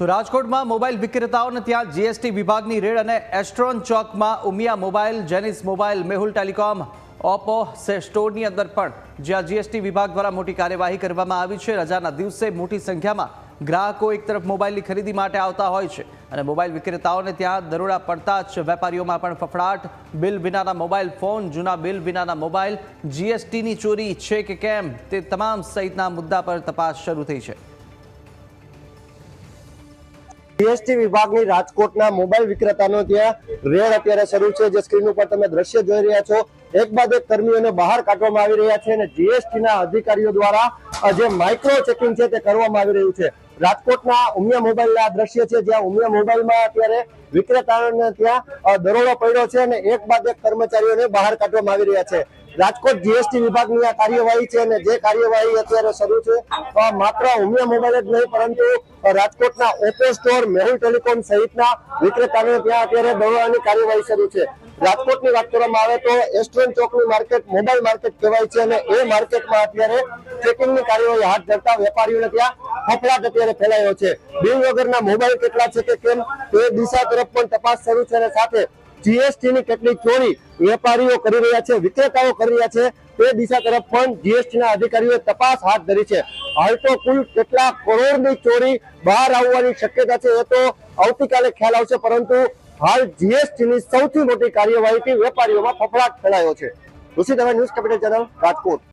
તો રાજકોટમાં મોબાઈલ વિક્રેતાઓને ત્યાં જીએસટી વિભાગની રેડ અને એસ્ટ્રોન ચોકમાં Umiya mobile, Jenis mobile, Mehul telecom, Oppo સ્ટોરની અંદર પણ જ્યાં જીએસટી વિભાગ દ્વારા મોટી કાર્યવાહી કરવામાં આવી છે। રજાના દિવસે મોટી સંખ્યામાં ગ્રાહકો એક તરફ મોબાઈલની ખરીદી માટે આવતા હોય છે અને મોબાઈલ વિક્રેતાઓને ત્યાં દરોડા પડતા જ વેપારીઓમાં પણ ફફડાટ। બિલ વિનાના મોબાઈલ ફોન, જૂના બિલ વિનાના મોબાઈલ, જીએસટીની ચોરી છે કે કેમ તે તમામ સહિતના મુદ્દા પર તપાસ શરૂ થઈ છે। જીએસટી વિભાગની રાજકોટના મોબાઈલ વિક્રેતાનો ત્યાં રેડ અત્યારે શરૂ છે। જે સ્ક્રીન ઉપર તમે દ્રશ્ય જોઈ રહ્યા છો, એક બાદ એક કર્મીઓને બહાર કાઢવામાં આવી રહ્યા છે અને જીએસટીના અધિકારીઓ દ્વારા જે માઇક્રો ચેકિંગ છે તે કરવામાં આવી રહ્યું છે। રાજકોટના ઉમિયા મોબાઈલના દ્રશ્ય છે, જ્યાં ઉમિયા મોબાઈલમાં અત્યારે વિક્રેતાઓને ત્યાં દરોડો પડ્યો છે અને એક બાદ એક કર્મચારીઓને બહાર કાઢવામાં આવી રહ્યા છે। રાજકોટ જીએસટી વિભાગની આ કાર્યવાહી છે અને જે કાર્યવાહી અત્યારે શરૂ છે, માત્ર ઉમિયા મોબાઈલ જ નહીં પરંતુ રાજકોટના ઓપ્પો સ્ટોર, મેહુલ ટેલિકોમ સહિતના વિક્રેતાઓને ત્યાં અત્યારે દરોડાની કાર્યવાહી શરૂ છે। રાજકોટની વાત કરવામાં આવે તો એસ્ટ્રોન ચોકની માર્કેટ મોબાઈલ માર્કેટ કહેવાય છે અને એ માર્કેટમાં અત્યારે ચેકિંગની કાર્યવાહી હાથ ધરતા વેપારીઓને ત્યાં ફફડાટ અત્યારે ફેલાયો છે। બિલ વગરના મોબાઈલ કેટલા છે કે કેમ તે દિશા તરફ પણ તપાસ શરૂ છે અને સાથે જીએસટીની કેટલી ચોરી વેપારીઓ કરી રહ્યા છે, વિક્રેતાઓ કરી રહ્યા છે તે દિશા તરફ પણ જીએસટીના અધિકારીઓએ તપાસ હાથ ધરી છે। હાલ તો કુલ કેટલા કરોડની ચોરી બહાર આવવાની શક્યતા છે એ તો આવતીકાલે ખ્યાલ આવશે, પરંતુ હાલ જીએસટીની સૌથી મોટી કાર્યવાહીથી વેપારીઓમાં ફફડાટ ફેલાયો છે। Rishi Dave, news capital channel, Rajkot.